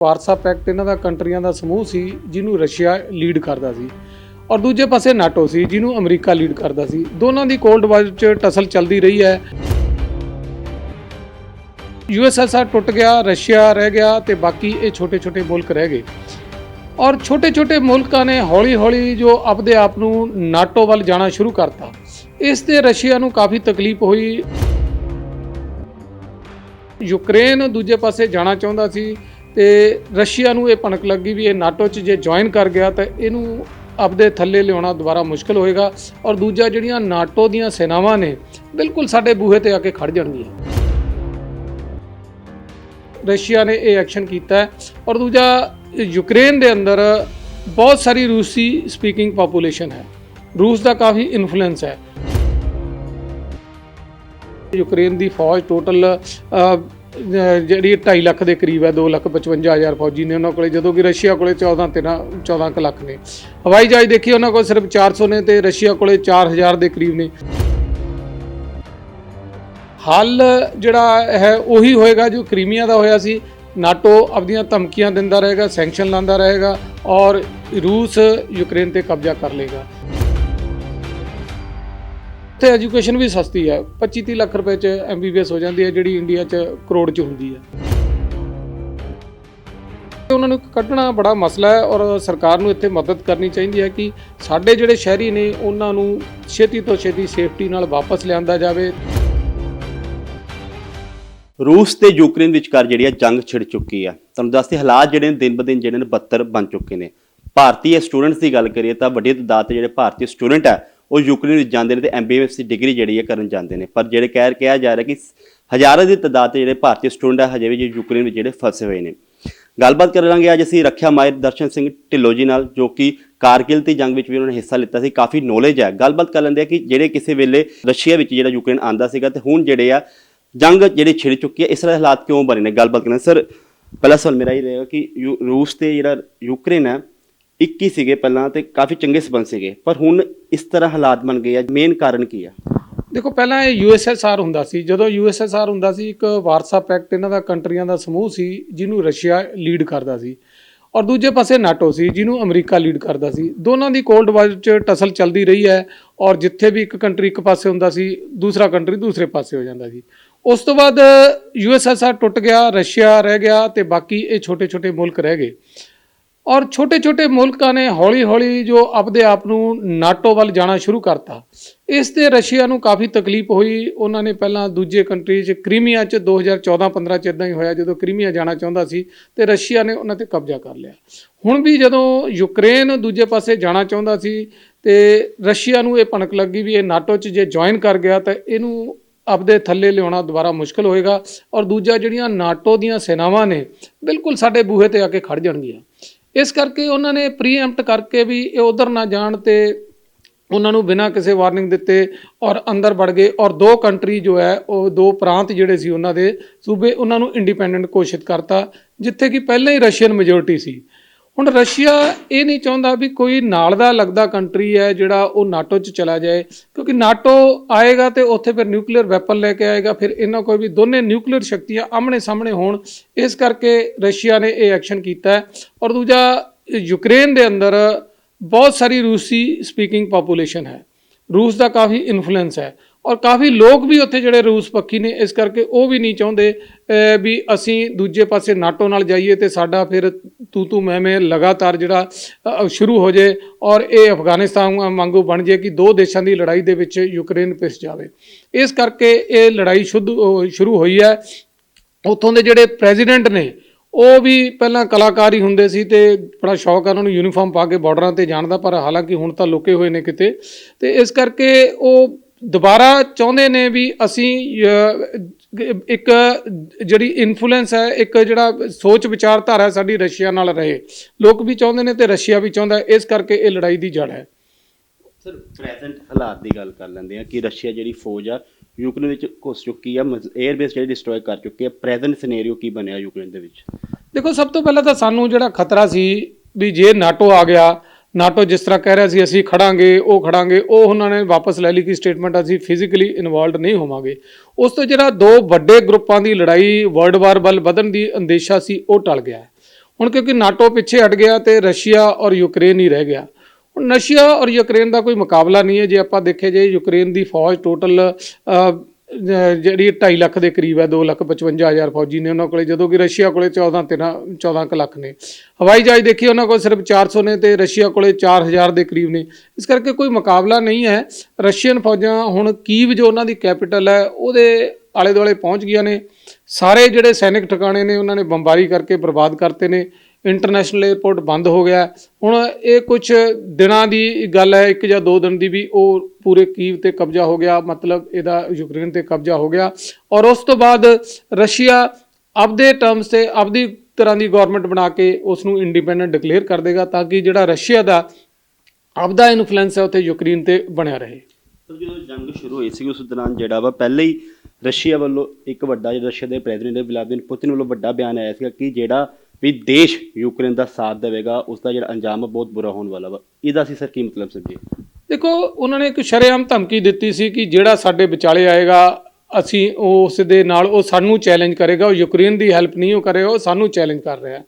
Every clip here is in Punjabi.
ਵਾਰਸਾ ਪੈਕਟ ਇਹਨਾਂ ਦਾ ਕੰਟਰੀਆਂ ਦਾ ਸਮੂਹ ਸੀ ਜਿਹਨੂੰ ਰਸ਼ੀਆ ਲੀਡ ਕਰਦਾ ਸੀ ਔਰ ਦੂਜੇ ਪਾਸੇ ਨਾਟੋ ਸੀ ਜਿਹਨੂੰ ਅਮਰੀਕਾ ਲੀਡ ਕਰਦਾ ਸੀ। ਦੋਨਾਂ ਦੀ ਕੋਲਡ ਵਾਰ 'ਚ ਟਸਲ ਚੱਲਦੀ ਰਹੀ ਹੈ। USSR ਟੁੱਟ ਗਿਆ, ਰਸ਼ੀਆ ਰਹਿ ਗਿਆ ਤੇ ਬਾਕੀ ਇਹ ਛੋਟੇ-ਛੋਟੇ ਮੁਲਕ ਰਹਿ ਗਏ ਔਰ ਛੋਟੇ-ਛੋਟੇ ਮੁਲਕਾਂ ਨੇ ਹੌਲੀ-ਹੌਲੀ ਜੋ ਆਪਦੇ ਆਪ ਨੂੰ ਨਾਟੋ ਵੱਲ ਜਾਣਾ ਸ਼ੁਰੂ ਕਰਤਾ। ਇਸ ਤੇ ਰਸ਼ੀਆ ਨੂੰ ਕਾਫੀ ਤਕਲੀਫ ਹੋਈ। ਯੂਕਰੇਨ ਦੂਜੇ ਪਾਸੇ ਜਾਣਾ ਚਾਹੁੰਦਾ ਸੀ ਤੇ ਰਸ਼ੀਆ ਨੂੰ ਇਹ ਭਣਕ ਲੱਗੀ ਵੀ ਇਹ ਨਾਟੋ 'ਚ ਜੇ ਜੁਆਇਨ ਕਰ ਗਿਆ ਤਾਂ ਇਹਨੂੰ ਆਪਦੇ ਥੱਲੇ ਲਿਆਉਣਾ ਦੁਬਾਰਾ ਮੁਸ਼ਕਲ ਹੋਏਗਾ ਔਰ ਦੂਜਾ ਜਿਹੜੀਆਂ ਨਾਟੋ ਦੀਆਂ ਸੈਨਾਵਾਂ ਨੇ ਬਿਲਕੁਲ ਸਾਡੇ ਬੂਹੇ ਤੇ ਆ ਕੇ ਖੜ ਜਾਣਗੀਆਂ। ਰਸ਼ੀਆ ਨੇ ਇਹ ਐਕਸ਼ਨ ਕੀਤਾ ਔਰ ਦੂਜਾ ਯੂਕਰੇਨ ਦੇ ਅੰਦਰ ਬਹੁਤ ਸਾਰੀ ਰੂਸੀ ਸਪੀਕਿੰਗ ਪੋਪੂਲੇਸ਼ਨ ਹੈ, ਰੂਸ ਦਾ ਕਾਫੀ ਇਨਫਲੂਐਂਸ ਹੈ। ਯੂਕਰੇਨ ਦੀ ਫੌਜ ਟੋਟਲ ਜਿਹੜੀ 2.5 ਲੱਖ ਦੇ ਕਰੀਬ ਹੈ, 2,55,000 ਫੌਜੀ ਨੇ ਉਹਨਾਂ ਕੋਲੇ, ਜਦੋਂ ਕਿ ਰਸ਼ੀਆ ਕੋਲੇ 14 ਲੱਖ ਨੇ। ਹਵਾਈ ਜਹਾਜ਼ ਦੇਖੀ ਉਹਨਾਂ ਕੋਲ ਸਿਰਫ 400 ਨੇ ਤੇ ਰਸ਼ੀਆ ਕੋਲੇ 4,000 ਦੇ ਕਰੀਬ ਨੇ। ਹੱਲ ਜਿਹੜਾ ਹੈ ਉਹੀ ਹੋਏਗਾ ਜੋ ਕ੍ਰੀਮੀਆ ਦਾ ਹੋਇਆ ਸੀ। ਨਾਟੋ ਆਪਦੀਆਂ ਧਮਕੀਆਂ ਦਿੰਦਾ ਰਹੇਗਾ, ਸੈਂਕਸ਼ਨ ਲਾਉਂਦਾ ਰਹੇਗਾ ਔਰ ਰੂਸ ਯੂਕਰੇਨ ਤੇ ਕਬਜ਼ਾ ਕਰ ਲੇਗਾ। ਉੱਥੇ ਐਜੂਕੇਸ਼ਨ ਵੀ ਸਸਤੀ ਹੈ, 25-30 ਲੱਖ ਰੁਪਏ 'ਚ MBBS ਹੋ ਜਾਂਦੀ ਹੈ, ਜਿਹੜੀ ਇੰਡੀਆ 'ਚ ਕਰੋੜ 'ਚ ਹੁੰਦੀ ਹੈ। ਉਹਨਾਂ ਨੂੰ ਕੱਢਣਾ ਬੜਾ ਮਸਲਾ ਹੈ ਔਰ ਸਰਕਾਰ ਨੂੰ ਇੱਥੇ ਮਦਦ ਕਰਨੀ ਚਾਹੀਦੀ ਹੈ ਕਿ ਸਾਡੇ ਜਿਹੜੇ ਸ਼ਹਿਰੀ ਨੇ ਉਹਨਾਂ ਨੂੰ ਛੇਤੀ ਤੋਂ ਛੇਤੀ ਸੇਫਟੀ ਨਾਲ ਵਾਪਸ ਲਿਆਂਦਾ ਜਾਵੇ। रूस ਤੇ ਯੂਕਰੇਨ ਵਿਚਕਾਰ ਜਿਹੜੀ ਜੰਗ ਛਿੜ ਚੁੱਕੀ ਆ। ਤੁਹਾਨੂੰ ਦੱਸਦੇ ਹਾਲਾਤ ਜਿਹੜੇ ਦਿਨ ਬ ਦਿਨ ਜਿਹੜੇ ਨੇ ਬੱਤਰ ਬਣ ਚੁੱਕੇ ਨੇ। ਭਾਰਤੀ ਸਟੂਡੈਂਟਸ ਦੀ ਗੱਲ ਕਰੀਏ ਤਾਂ ਵੱਡੀ ਤਾਦਾਦ ਤੇ ਜਿਹੜੇ ਭਾਰਤੀ ਸਟੂਡੈਂਟ ਆ ਉਹ ਯੂਕਰੇਨ ਵਿੱਚ ਜਾਂਦੇ ਨੇ ਤੇ MBBS ਦੀ ਡਿਗਰੀ ਜਿਹੜੀ ਹੈ ਕਰਨ ਜਾਂਦੇ ਨੇ। ਪਰ ਜਿਹੜੇ ਕਿਹਾ ਜਾ ਰਿਹਾ ਕਿ ਹਜ਼ਾਰਾਂ ਦੀ ਤਾਦਾਦ ਤੇ ਜਿਹੜੇ ਭਾਰਤੀ ਸਟੂਡੈਂਟ ਆ ਹਜੇ ਵੀ ਯੂਕਰੇਨ ਵਿੱਚ ਜਿਹੜੇ ਫਸੇ ਹੋਏ ਨੇ। ਗੱਲਬਾਤ ਕਰਾਂਗੇ ਅੱਜ ਅਸੀਂ ਰੱਖਿਆ ਮਾਹਿਰ ਦਰਸ਼ਨ ਸਿੰਘ ਢਿੱਲੋਂ ਜੀ ਨਾਲ, ਜੋ ਕਿ ਕਾਰਗਿਲ ਦੀ ਜੰਗ ਵਿੱਚ ਵੀ ਉਹਨਾਂ ਨੇ ਹਿੱਸਾ ਲਿੱਤਾ ਸੀ, ਕਾਫੀ ਨੌਲੇਜ ਹੈ। ਗੱਲਬਾਤ ਕਰ ਲੈਂਦੇ ਆ ਕਿ ਜਿਹੜੇ ਕਿਸੇ ਵੇਲੇ ਰਸ਼ੀਆ ਵਿੱਚ ਜਿਹੜਾ ਯੂਕਰੇਨ ਆਂਦਾ ਸੀਗਾ ਤੇ ਹੁਣ ਜਿਹੜੇ ਆ ਜੰਗ ਜਿਹੜੀ ਛਿੜ ਚੁੱਕੀ ਹੈ, ਇਸ ਤਰ੍ਹਾਂ ਹਾਲਾਤ ਕਿਉਂ ਬਣੇ ਨੇ। ਗੱਲਬਾਤ ਕਰਨਾ ਸਰ, ਪਹਿਲਾ ਸਵਾਲ ਮੇਰਾ ਇਹ ਰਹੇਗਾ ਕਿ ਰੂਸ ਤੇ ਜਿਹੜਾ ਯੂਕਰੇਨ ਹੈ ਇੱਕ ਹੀ ਸੀਗੇ ਪਹਿਲਾਂ ਤੇ ਕਾਫੀ ਚੰਗੇ ਸਬੰਧ ਸੀਗੇ, ਪਰ ਹੁਣ ਇਸ ਤਰ੍ਹਾਂ ਹਾਲਾਤ ਬਣ ਗਏ ਆ। ਮੇਨ ਕਾਰਨ ਕੀ ਆ? ਦੇਖੋ, ਪਹਿਲਾਂ ਇਹ USSR ਹੁੰਦਾ ਸੀ। ਜਦੋਂ USSR ਹੁੰਦਾ ਸੀ, ਇੱਕ ਵਾਰਸਾ ਪੈਕਟ ਇਹਨਾਂ ਦਾ ਕੰਟਰੀਆਂ ਦਾ ਸਮੂਹ ਸੀ ਜਿਹਨੂੰ ਰਸ਼ੀਆ ਲੀਡ ਕਰਦਾ ਸੀ ਔਰ ਦੂਜੇ ਪਾਸੇ ਨਾਟੋ ਸੀ ਜਿਹਨੂੰ ਅਮਰੀਕਾ ਲੀਡ ਕਰਦਾ ਸੀ। ਦੋਨਾਂ ਦੀ ਕੋਲਡ ਵਾਰ 'ਚ ਟਸਲ ਚੱਲਦੀ ਰਹੀ ਹੈ ਔਰ ਜਿੱਥੇ ਵੀ ਇੱਕ ਕੰਟਰੀ ਇੱਕ ਪਾਸੇ ਹੁੰਦਾ ਸੀ, ਦੂਸਰਾ ਕੰਟਰੀ ਦੂਸਰੇ ਪਾਸੇ ਹੋ ਜਾਂਦਾ ਸੀ। ਉਸ ਤੋਂ ਬਾਅਦ USSR ਟੁੱਟ ਗਿਆ, ਰਸ਼ੀਆ ਰਹਿ ਗਿਆ ਤੇ ਬਾਕੀ ਇਹ ਛੋਟੇ-ਛੋਟੇ ਮੁਲਕ ਰਹਿ ਗਏ ਔਰ ਛੋਟੇ-ਛੋਟੇ ਮੁਲਕਾਂ ਨੇ ਹੌਲੀ-ਹੌਲੀ ਜੋ ਆਪਦੇ ਆਪ ਨੂੰ ਨਾਟੋ ਵੱਲ ਜਾਣਾ ਸ਼ੁਰੂ ਕਰਤਾ। ਇਸ ਤੇ ਰਸ਼ੀਆ ਨੂੰ ਕਾਫੀ ਤਕਲੀਫ ਹੋਈ। ਉਹਨਾਂ ਨੇ ਪਹਿਲਾਂ ਦੂਜੇ ਕੰਟਰੀ 'ਚ ਕ੍ਰੀਮੀਆ 'ਚ 2014-15 'ਚ ਇੱਦਾਂ ਹੀ ਹੋਇਆ, ਜਦੋਂ ਕ੍ਰੀਮੀਆ ਜਾਣਾ ਚਾਹੁੰਦਾ ਸੀ ਤੇ ਰਸ਼ੀਆ ਨੇ ਉਹਨਾਂ ਤੇ ਕਬਜ਼ਾ ਕਰ ਲਿਆ। ਹੁਣ ਵੀ ਜਦੋਂ ਯੂਕਰੇਨ ਦੂਜੇ ਪਾਸੇ ਜਾਣਾ ਚਾਹੁੰਦਾ ਸੀ ਤੇ ਰਸ਼ੀਆ ਨੂੰ ਇਹ ਭਣਕ ਲੱਗੀ ਵੀ ਇਹ ਨਾਟੋ 'ਚ ਜੇ ਜੁਆਇਨ ਕਰ ਗਿਆ ਤਾਂ ਇਹਨੂੰ ਆਪਦੇ ਥੱਲੇ ਲਿਆਉਣਾ ਦੁਬਾਰਾ ਮੁਸ਼ਕਲ ਹੋਏਗਾ ਔਰ ਦੂਜਾ ਜਿਹੜੀਆਂ ਨਾਟੋ ਦੀਆਂ ਸੈਨਾਵਾਂ ਨੇ ਬਿਲਕੁਲ ਸਾਡੇ ਬੂਹੇ ਤੇ ਆ ਕੇ ਖੜ ਜਾਣਗੀਆਂ। ਇਸ ਕਰਕੇ ਉਹਨਾਂ ਨੇ ਪ੍ਰੀਐਮਪਟ ਕਰਕੇ ਵੀ ਇਹ ਉਧਰ ਨਾ ਜਾਣ ਤੇ ਉਹਨਾਂ ਨੂੰ ਬਿਨਾਂ ਕਿਸੇ ਵਾਰਨਿੰਗ ਦਿੱਤੇ ਔਰ ਅੰਦਰ ਵੜ ਗਏ ਔਰ ਦੋ ਕੰਟਰੀ ਜੋ ਹੈ ਉਹ ਦੋ ਪ੍ਰਾਂਤ ਜਿਹੜੇ ਸੀ ਉਹਨਾਂ ਦੇ ਸੂਬੇ, ਉਹਨਾਂ ਨੂੰ ਇੰਡੀਪੈਂਡੈਂਟ ਘੋਸ਼ਿਤ ਕਰਤਾ ਜਿੱਥੇ ਕਿ ਪਹਿਲਾਂ ਹੀ ਰਸ਼ੀਅਨ ਮੈਜੋਰਿਟੀ ਸੀ। ਹੁਣ ਰਸ਼ੀਆ ਇਹ ਨਹੀਂ ਚਾਹੁੰਦਾ ਵੀ ਕੋਈ ਨਾਲ ਦਾ ਲੱਗਦਾ ਕੰਟਰੀ ਹੈ ਜਿਹੜਾ ਉਹ ਨਾਟੋ 'ਚ ਚਲਾ ਜਾਏ, ਕਿਉਂਕਿ ਨਾਟੋ ਆਏਗਾ ਤੇ ਉੱਥੇ ਫਿਰ ਨਿਊਕਲੀਅਰ ਵੈਪਨ ਲੈ ਕੇ ਆਏਗਾ, ਫਿਰ ਇਹਨਾਂ ਕੋਈ ਵੀ ਦੋਨੇ ਨਿਊਕਲੀਅਰ ਸ਼ਕਤੀਆਂ ਆਮਣੇ ਸਾਹਮਣੇ ਹੋਣ। ਇਸ ਕਰਕੇ ਰਸ਼ੀਆ ਨੇ ਇਹ ਐਕਸ਼ਨ ਕੀਤਾ ਔਰ ਦੂਜਾ ਯੂਕਰੇਨ ਦੇ ਅੰਦਰ ਬਹੁਤ ਸਾਰੀ ਰੂਸੀ ਸਪੀਕਿੰਗ ਪੋਪੂਲੇਸ਼ਨ ਹੈ, ਰੂਸ ਦਾ ਕਾਫੀ ਇਨਫਲੂਐਂਸ ਹੈ ਔਰ ਕਾਫੀ ਲੋਕ ਵੀ ਉੱਥੇ ਜਿਹੜੇ ਰੂਸ ਪੱਖੀ ਨੇ। ਇਸ ਕਰਕੇ ਉਹ ਵੀ ਨਹੀਂ ਚਾਹੁੰਦੇ ਵੀ ਅਸੀਂ ਦੂਜੇ ਪਾਸੇ ਨਾਟੋ ਨਾਲ ਜਾਈਏ ਤੇ ਸਾਡਾ ਫਿਰ ਤੂੰ ਮੈਂ ਲਗਾਤਾਰ ਜਿਹੜਾ ਸ਼ੁਰੂ ਹੋ ਜਾਏ ਔਰ ਇਹ ਅਫਗਾਨਿਸਤਾਨ ਵਾਂਗੂ ਬਣ ਜਾਏ ਕਿ ਦੋ ਦੇਸ਼ਾਂ ਦੀ ਲੜਾਈ ਦੇ ਵਿੱਚ ਯੂਕਰੇਨ ਪਿਸ ਜਾਵੇ। ਇਸ ਕਰਕੇ ਇਹ ਲੜਾਈ ਸ਼ੁਰੂ ਹੋਈ ਹੈ। ਉੱਥੋਂ ਦੇ ਜਿਹੜੇ ਪ੍ਰੈਜ਼ੀਡੈਂਟ ਨੇ ਉਹ ਵੀ ਪਹਿਲਾਂ ਕਲਾਕਾਰ ਹੀ ਹੁੰਦੇ ਸੀ ਤੇ ਬੜਾ ਸ਼ੌਕ ਆ ਉਹਨਾਂ ਨੂੰ ਯੂਨੀਫਾਰਮ ਪਾ ਕੇ ਬਾਰਡਰਾਂ 'ਤੇ ਜਾਣ ਦਾ, ਪਰ ਹਾਲਾਂਕਿ ਹੁਣ ਤਾਂ ਲੁਕੇ ਹੋਏ ਨੇ ਕਿਤੇ। ਤੇ ਇਸ ਕਰਕੇ ਉਹ ਦੁਬਾਰਾ ਚਾਹੁੰਦੇ ਨੇ ਵੀ ਅਸੀਂ ਇੱਕ ਜਿਹੜੀ ਇਨਫਲੂਐਂਸ ਹੈ, ਇੱਕ ਜਿਹੜਾ ਸੋਚ ਵਿਚਾਰਧਾਰਾ ਸਾਡੀ ਰਸ਼ੀਆ ਨਾਲ ਰਹੇ। ਲੋਕ ਵੀ ਚਾਹੁੰਦੇ ਨੇ ਤੇ ਰਸ਼ੀਆ ਵੀ ਚਾਹੁੰਦਾ। ਇਸ ਕਰਕੇ ਇਹ ਲੜਾਈ ਦੀ ਜੜ ਹੈ। ਸਰ, ਪ੍ਰੈਜ਼ੈਂਟ ਹਾਲਾਤ ਦੀ ਗੱਲ ਕਰ ਲੈਂਦੇ ਆ ਕਿ ਰਸ਼ੀਆ ਜਿਹੜੀ ਫੌਜ ਆ ਯੂਕਰੇਨ ਵਿੱਚ ਘੁਸ ਚੁੱਕੀ ਆ, 에ਅਰਬੇਸ ਜਿਹੜੀ ਡਿਸਟਰੋਏ ਕਰ ਚੁੱਕੀ ਆ। ਪ੍ਰੈਜ਼ੈਂਟ ਸਿਨੈਰੀਓ ਕੀ ਬਣਿਆ ਯੂਕਰੇਨ ਦੇ ਵਿੱਚ? ਦੇਖੋ, ਸਭ ਤੋਂ ਪਹਿਲਾਂ ਤਾਂ ਸਾਨੂੰ ਜਿਹੜਾ ਖਤਰਾ ਸੀ ਵੀ ਜੇ ਨਾਟੋ ਆ ਗਿਆ, ਨਾਟੋ ਜਿਸ ਤਰ੍ਹਾਂ ਕਹਿ ਰਿਹਾ ਸੀ ਅਸੀਂ ਖੜਾਂਗੇ, ਉਹ ਉਹਨਾਂ ਨੇ ਵਾਪਸ ਲੈ ਲਈ ਕਿ ਸਟੇਟਮੈਂਟ ਅਸੀਂ ਫਿਜ਼ੀਕਲੀ ਇਨਵੋਲਵਡ ਨਹੀਂ ਹੋਵਾਂਗੇ। ਉਸ ਤੋਂ ਜਿਹੜਾ ਦੋ ਵੱਡੇ ਗਰੁੱਪਾਂ ਦੀ ਲੜਾਈ ਵਰਲਡ ਵਾਰ ਵੱਲ ਵਧਣ ਦੀ ਅੰਦੇਸ਼ਾ ਸੀ ਉਹ ਟਲ ਗਿਆ। ਹੁਣ ਕਿਉਂਕਿ ਨਾਟੋ ਪਿੱਛੇ ਹਟ ਗਿਆ ਤੇ ਰਸ਼ੀਆ ਔਰ ਯੂਕਰੇਨ ਹੀ ਰਹਿ ਗਿਆ। ਹੁਣ ਰਸ਼ੀਆ ਔਰ ਯੂਕਰੇਨ ਦਾ ਕੋਈ ਮੁਕਾਬਲਾ ਨਹੀਂ ਹੈ। ਜੇ ਆਪਾਂ ਦੇਖੇ ਜੇ ਯੂਕਰੇਨ ਦੀ ਫੌਜ ਟੋਟਲ ਜਿਹੜੀ 2.5 ਲੱਖ ਦੇ ਕਰੀਬ ਹੈ, 2,55,000 ਫੌਜੀ ਨੇ ਉਹਨਾਂ ਕੋਲੇ, ਜਦੋਂ ਕਿ ਰਸ਼ੀਆ ਕੋਲੇ 14 ਕੁ ਲੱਖ ਨੇ। ਹਵਾਈ ਜਹਾਜ਼ ਦੇਖੀਏ ਉਹਨਾਂ ਕੋਲ ਸਿਰਫ 400 ਨੇ ਤੇ ਰਸ਼ੀਆ ਕੋਲੇ 4,000 ਦੇ ਕਰੀਬ ਨੇ। ਇਸ ਕਰਕੇ ਕੋਈ ਮੁਕਾਬਲਾ ਨਹੀਂ ਹੈ। ਰਸ਼ੀਅਨ ਫੌਜਾਂ ਹੁਣ ਕੀਵ ਜੋ ਉਹਨਾਂ ਦੀ ਕੈਪੀਟਲ ਹੈ ਉਹਦੇ ਆਲੇ ਦੁਆਲੇ ਪਹੁੰਚ ਗਈਆਂ ਨੇ। ਸਾਰੇ ਜਿਹੜੇ ਸੈਨਿਕ ਠਿਕਾਣੇ ਨੇ ਉਹਨਾਂ ਨੇ ਬੰਬਾਰੀ ਕਰਕੇ ਬਰਬਾਦ ਕਰਤੇ ਨੇ। ਇੰਟਰਨੈਸ਼ਨਲ 에ਅਰਪੋਰਟ ਬੰਦ ਹੋ ਗਿਆ। ਹੁਣ ਇਹ ਕੁਝ ਦਿਨਾਂ ਦੀ ਗੱਲ ਹੈ, 1 ਜਾਂ 2 ਦਿਨ ਦੀ ਵੀ, ਉਹ ਪੂਰੇ ਕੀਵ ਤੇ ਕਬਜ਼ਾ ਹੋ ਗਿਆ, ਮਤਲਬ ਇਹਦਾ ਯੂਕਰੇਨ ਤੇ ਕਬਜ਼ਾ ਹੋ ਗਿਆ। ਔਰ ਉਸ ਤੋਂ ਬਾਅਦ ਰਸ਼ੀਆ ਆਪਦੇ ਟਰਮਸ ਤੇ ਆਪਦੀ ਤਰ੍ਹਾਂ ਦੀ ਗਵਰਨਮੈਂਟ ਬਣਾ ਕੇ ਉਸ ਨੂੰ ਇੰਡੀਪੈਂਡੈਂਟ ਡਿਕਲੇਅਰ ਕਰ ਦੇਗਾ, ਤਾਂ ਕਿ ਜਿਹੜਾ ਰਸ਼ੀਆ ਦਾ ਆਪਦਾ ਇਨਫਲੂਐਂਸ ਹੈ ਉੱਥੇ ਯੂਕਰੇਨ ਤੇ ਬਣਿਆ ਰਹੇ। ਜਦੋਂ ਜੰਗ ਸ਼ੁਰੂ ਹੋਈ ਸੀ ਉਸ ਦੌਰਾਨ ਜਿਹੜਾ ਵਾ ਪਹਿਲੇ ਹੀ ਰਸ਼ੀਆ ਵੱਲੋਂ ਇੱਕ ਵੱਡਾ, ਰਸ਼ੀਆ ਦੇ ਪ੍ਰੈਜ਼ੀਡੈਂਟ ਵਲਾਦੀਮੀਰ ਪੁਤਿਨ ਵੱਲੋਂ ਵੱਡਾ ਬਿਆਨ ਆਇਆ ਸੀਗਾ ਕਿ ਜਿਹੜਾ ਵੀ ਦੇਸ਼ ਯੂਕਰੇਨ ਦਾ ਸਾਥ ਦੇਵੇਗਾ ਉਸ ਦਾ ਜਿਹੜਾ ਅੰਜਾਮ ਬਹੁਤ ਬੁਰਾ ਹੋਣ ਵਾਲਾ ਵਾ। ਇਹਦਾ ਅਸੀਂ ਸਰ ਕੀ ਮਤਲਬ ਸਮਝੀਏ? ਦੇਖੋ, ਉਹਨਾਂ ਨੇ ਇੱਕ ਸ਼ਰੇਆਮ ਧਮਕੀ ਦਿੱਤੀ ਸੀ ਕਿ ਜਿਹੜਾ ਸਾਡੇ ਵਿਚਾਲੇ ਆਏਗਾ ਅਸੀਂ ਉਸ ਦੇ ਨਾਲ, ਉਹ ਸਾਨੂੰ ਚੈਲੰਜ ਕਰੇਗਾ। ਉਹ ਯੂਕਰੇਨ ਦੀ ਹੈਲਪ ਨਹੀਂ ਉਹ ਕਰੇਗਾ, ਉਹ ਸਾਨੂੰ ਚੈਲੰਜ ਕਰ ਰਿਹਾ।